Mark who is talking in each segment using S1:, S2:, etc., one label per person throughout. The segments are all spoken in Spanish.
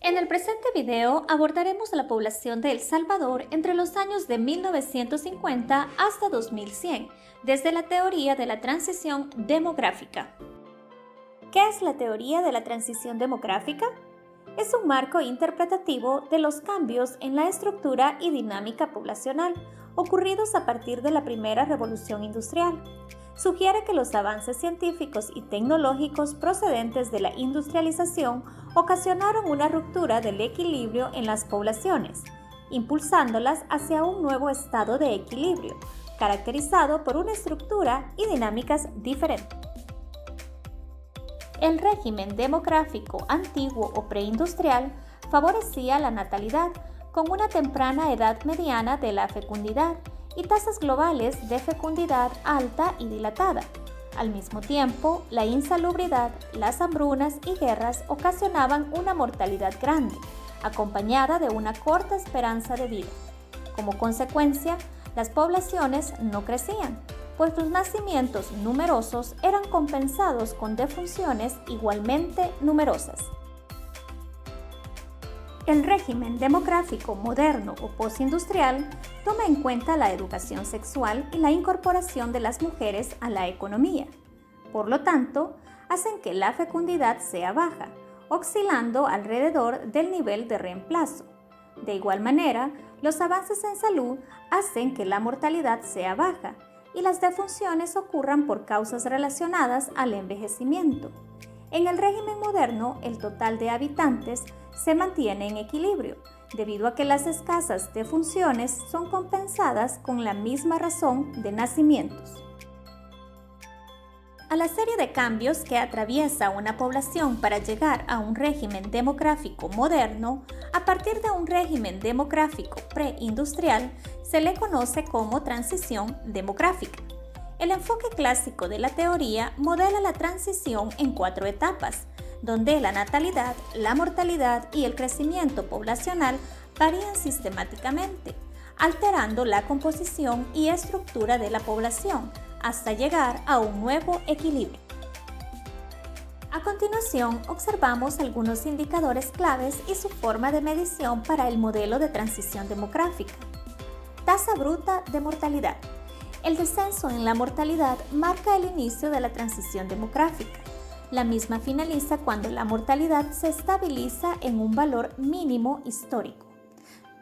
S1: En el presente video abordaremos la población de El Salvador entre los años de 1950 hasta 2100, desde la teoría de la transición demográfica. ¿Qué es la teoría de la transición demográfica? Es un marco interpretativo de los cambios en la estructura y dinámica poblacional ocurridos a partir de la primera revolución industrial. Sugiere que los avances científicos y tecnológicos procedentes de la industrialización ocasionaron una ruptura del equilibrio en las poblaciones, impulsándolas hacia un nuevo estado de equilibrio, caracterizado por una estructura y dinámicas diferentes. El régimen demográfico antiguo o preindustrial favorecía la natalidad, con una temprana edad mediana de la fecundidad y tasas globales de fecundidad alta y dilatada. Al mismo tiempo, la insalubridad, las hambrunas y guerras ocasionaban una mortalidad grande, acompañada de una corta esperanza de vida. Como consecuencia, las poblaciones no crecían, pues los nacimientos numerosos eran compensados con defunciones igualmente numerosas. El régimen demográfico moderno o postindustrial toma en cuenta la educación sexual y la incorporación de las mujeres a la economía. Por lo tanto, hacen que la fecundidad sea baja, oscilando alrededor del nivel de reemplazo. De igual manera, los avances en salud hacen que la mortalidad sea baja y las defunciones ocurran por causas relacionadas al envejecimiento. En el régimen moderno, el total de habitantes se mantiene en equilibrio, debido a que las escasas defunciones son compensadas con la misma razón de nacimientos. A la serie de cambios que atraviesa una población para llegar a un régimen demográfico moderno, a partir de un régimen demográfico preindustrial, se le conoce como transición demográfica. El enfoque clásico de la teoría modela la transición en 4 etapas, donde la natalidad, la mortalidad y el crecimiento poblacional varían sistemáticamente, alterando la composición y estructura de la población hasta llegar a un nuevo equilibrio. A continuación, observamos algunos indicadores claves y su forma de medición para el modelo de transición demográfica. Tasa bruta de mortalidad. El descenso en la mortalidad marca el inicio de la transición demográfica. La misma finaliza cuando la mortalidad se estabiliza en un valor mínimo histórico.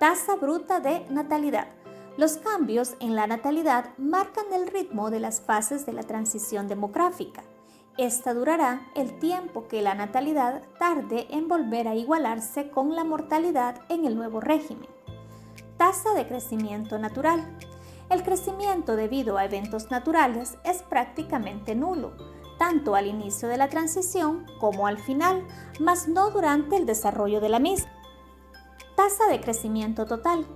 S1: Tasa bruta de natalidad. Los cambios en la natalidad marcan el ritmo de las fases de la transición demográfica. Esta durará el tiempo que la natalidad tarde en volver a igualarse con la mortalidad en el nuevo régimen. Tasa de crecimiento natural. El crecimiento debido a eventos naturales es prácticamente nulo, tanto al inicio de la transición como al final, mas no durante el desarrollo de la misma. Tasa de crecimiento total.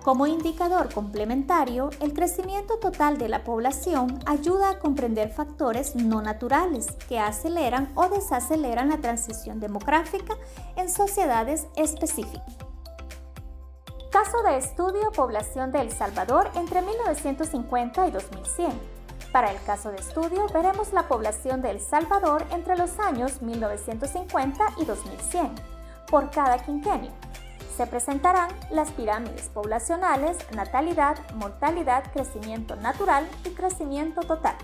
S1: Como indicador complementario, el crecimiento total de la población ayuda a comprender factores no naturales que aceleran o desaceleran la transición demográfica en sociedades específicas. Caso de estudio: población de El Salvador entre 1950 y 2100. Para el caso de estudio, veremos la población de El Salvador entre los años 1950 y 2100. Por cada quinquenio, se presentarán las pirámides poblacionales: natalidad, mortalidad, crecimiento natural y crecimiento total.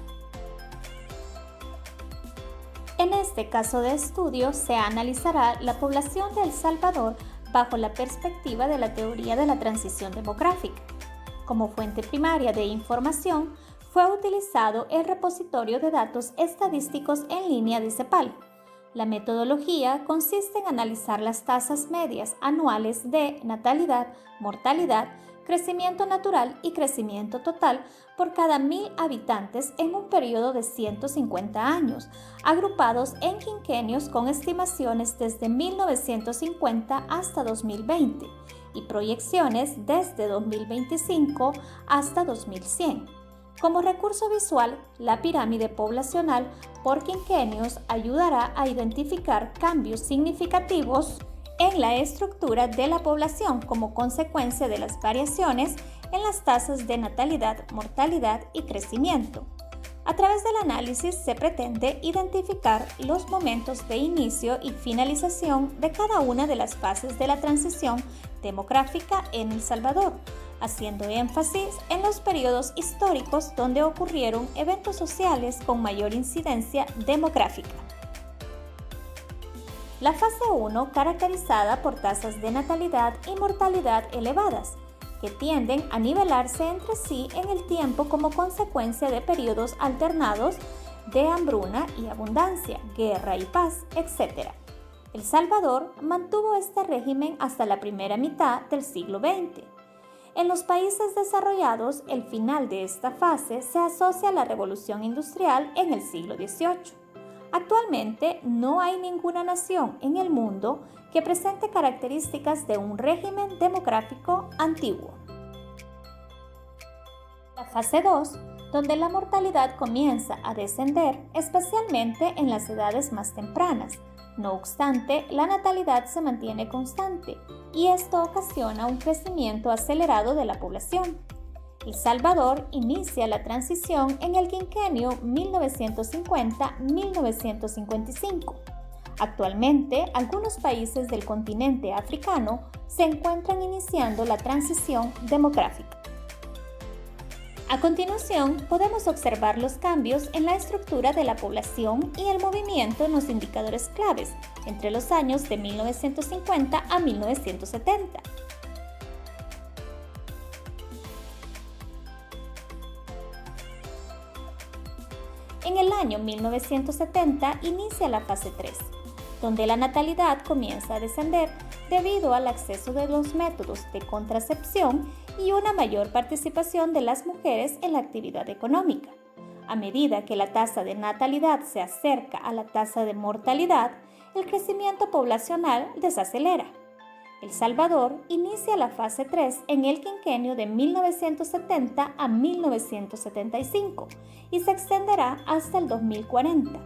S1: En este caso de estudio, se analizará la población de El Salvador bajo la perspectiva de la teoría de la transición demográfica. Como fuente primaria de información, fue utilizado el repositorio de datos estadísticos en línea de CEPAL. La metodología consiste en analizar las tasas medias anuales de natalidad, mortalidad, crecimiento natural y crecimiento total por cada 1000 habitantes en un periodo de 150 años, agrupados en quinquenios con estimaciones desde 1950 hasta 2020 y proyecciones desde 2025 hasta 2100. Como recurso visual, la pirámide poblacional por quinquenios ayudará a identificar cambios significativos en la estructura de la población como consecuencia de las variaciones en las tasas de natalidad, mortalidad y crecimiento. A través del análisis se pretende identificar los momentos de inicio y finalización de cada una de las fases de la transición demográfica en El Salvador, haciendo énfasis en los periodos históricos donde ocurrieron eventos sociales con mayor incidencia demográfica. La fase 1, caracterizada por tasas de natalidad y mortalidad elevadas, que tienden a nivelarse entre sí en el tiempo como consecuencia de periodos alternados de hambruna y abundancia, guerra y paz, etc. El Salvador mantuvo este régimen hasta la primera mitad del siglo XX. En los países desarrollados, el final de esta fase se asocia a la revolución industrial en el siglo XVIII. Actualmente no hay ninguna nación en el mundo que presente características de un régimen demográfico antiguo. La fase 2, donde la mortalidad comienza a descender, especialmente en las edades más tempranas. No obstante, la natalidad se mantiene constante y esto ocasiona un crecimiento acelerado de la población. El Salvador inicia la transición en el quinquenio 1950-1955. Actualmente, algunos países del continente africano se encuentran iniciando la transición demográfica. A continuación, podemos observar los cambios en la estructura de la población y el movimiento en los indicadores claves entre los años de 1950 a 1970. En el año 1970 inicia la fase 3, donde la natalidad comienza a descender debido al acceso de los métodos de contracepción y una mayor participación de las mujeres en la actividad económica. A medida que la tasa de natalidad se acerca a la tasa de mortalidad, el crecimiento poblacional desacelera. El Salvador inicia la fase 3 en el quinquenio de 1970 a 1975 y se extenderá hasta el 2040.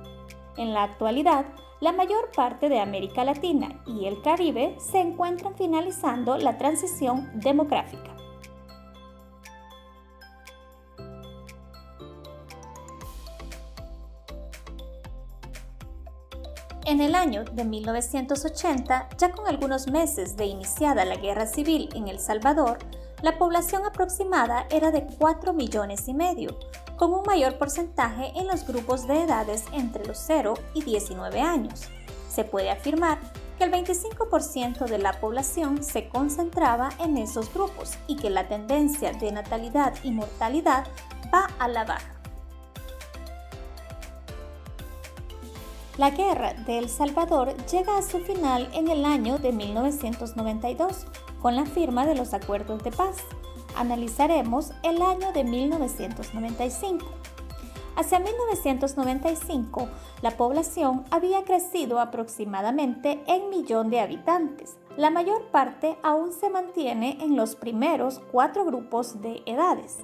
S1: En la actualidad, la mayor parte de América Latina y el Caribe se encuentran finalizando la transición demográfica. En el año de 1980, ya con algunos meses de iniciada la guerra civil en El Salvador, la población aproximada era de 4,5 millones, con un mayor porcentaje en los grupos de edades entre los 0 y 19 años. Se puede afirmar que el 25% de la población se concentraba en esos grupos y que la tendencia de natalidad y mortalidad va a la baja. La guerra de El Salvador llega a su final en el año de 1992 con la firma de los acuerdos de paz. Analizaremos el año de 1995. Hacia 1995, la población había crecido aproximadamente en 1 millón de habitantes. La mayor parte aún se mantiene en los primeros 4 grupos de edades.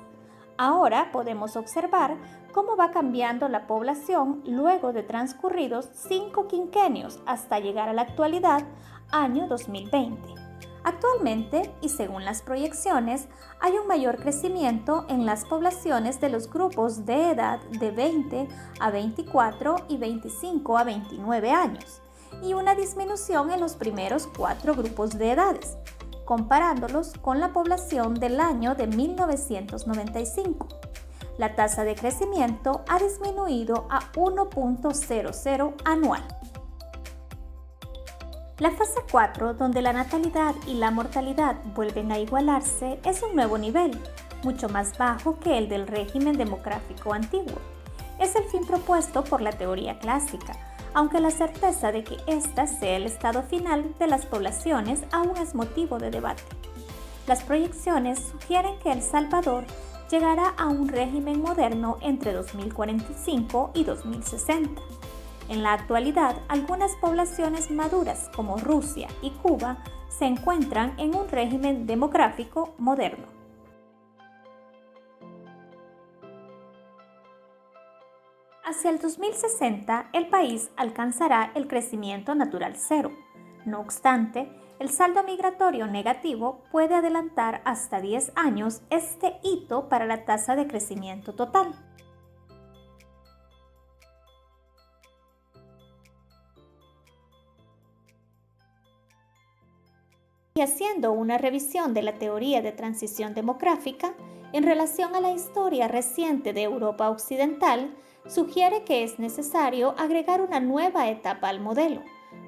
S1: Ahora podemos observar cómo va cambiando la población luego de transcurridos 5 quinquenios hasta llegar a la actualidad, año 2020. Actualmente, y según las proyecciones, hay un mayor crecimiento en las poblaciones de los grupos de edad de 20 a 24 y 25 a 29 años, y una disminución en los primeros 4 grupos de edades, comparándolos con la población del año de 1995. La tasa de crecimiento ha disminuido a 1.00 anual. La fase 4, donde la natalidad y la mortalidad vuelven a igualarse, es un nuevo nivel, mucho más bajo que el del régimen demográfico antiguo. Es el fin propuesto por la teoría clásica, aunque la certeza de que ésta sea el estado final de las poblaciones aún es motivo de debate. Las proyecciones sugieren que El Salvador llegará a un régimen moderno entre 2045 y 2060. En la actualidad, algunas poblaciones maduras como Rusia y Cuba se encuentran en un régimen demográfico moderno. Hacia el 2060, el país alcanzará el crecimiento natural cero. No obstante, el saldo migratorio negativo puede adelantar hasta 10 años este hito para la tasa de crecimiento total. Y haciendo una revisión de la teoría de transición demográfica, en relación a la historia reciente de Europa Occidental, sugiere que es necesario agregar una nueva etapa al modelo,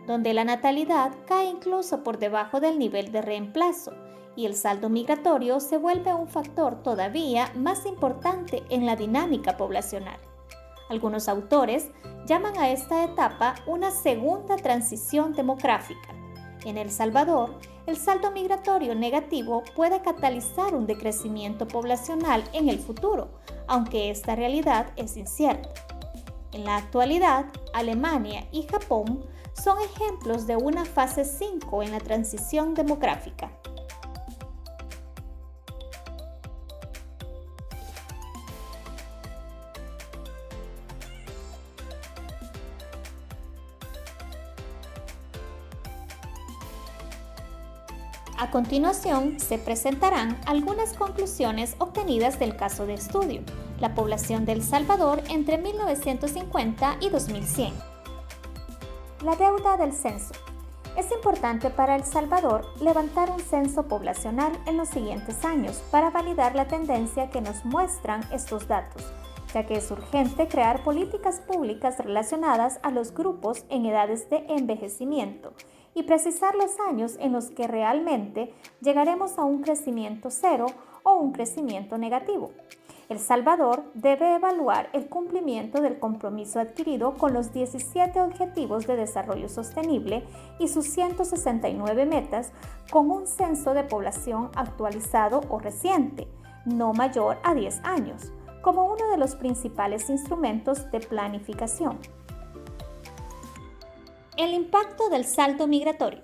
S1: donde la natalidad cae incluso por debajo del nivel de reemplazo y el saldo migratorio se vuelve un factor todavía más importante en la dinámica poblacional. Algunos autores llaman a esta etapa una segunda transición demográfica. En El Salvador, el saldo migratorio negativo puede catalizar un decrecimiento poblacional en el futuro, aunque esta realidad es incierta. En la actualidad, Alemania y Japón son ejemplos de una fase 5 en la transición demográfica. A continuación, se presentarán algunas conclusiones obtenidas del caso de estudio, la población de El Salvador entre 1950 y 2100. La deuda del censo. Es importante para El Salvador levantar un censo poblacional en los siguientes años para validar la tendencia que nos muestran estos datos, ya que es urgente crear políticas públicas relacionadas a los grupos en edades de envejecimiento y precisar los años en los que realmente llegaremos a un crecimiento cero o un crecimiento negativo. El Salvador debe evaluar el cumplimiento del compromiso adquirido con los 17 Objetivos de Desarrollo Sostenible y sus 169 metas con un censo de población actualizado o reciente, no mayor a 10 años, como uno de los principales instrumentos de planificación. El impacto del saldo migratorio.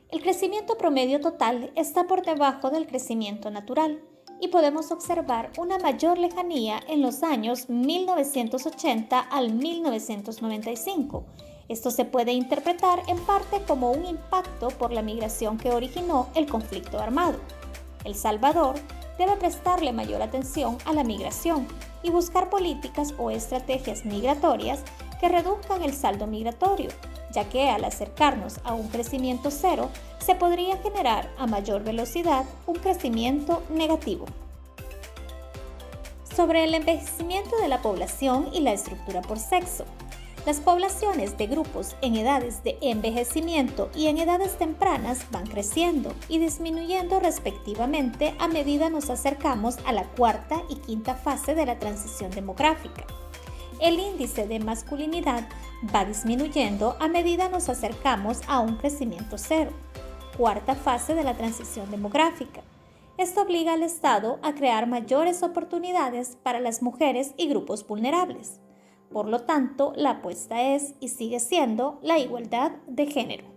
S1: El crecimiento promedio total está por debajo del crecimiento natural y podemos observar una mayor lejanía en los años 1980 al 1995. Esto se puede interpretar en parte como un impacto por la migración que originó el conflicto armado. El Salvador debe prestarle mayor atención a la migración y buscar políticas o estrategias migratorias que reduzcan el saldo migratorio, ya que al acercarnos a un crecimiento cero, se podría generar a mayor velocidad un crecimiento negativo. Sobre el envejecimiento de la población y la estructura por sexo. Las poblaciones de grupos en edades de envejecimiento y en edades tempranas van creciendo y disminuyendo respectivamente a medida nos acercamos a la cuarta y quinta fase de la transición demográfica. El índice de masculinidad va disminuyendo a medida nos acercamos a un crecimiento cero, cuarta fase de la transición demográfica. Esto obliga al Estado a crear mayores oportunidades para las mujeres y grupos vulnerables. Por lo tanto, la apuesta es y sigue siendo la igualdad de género.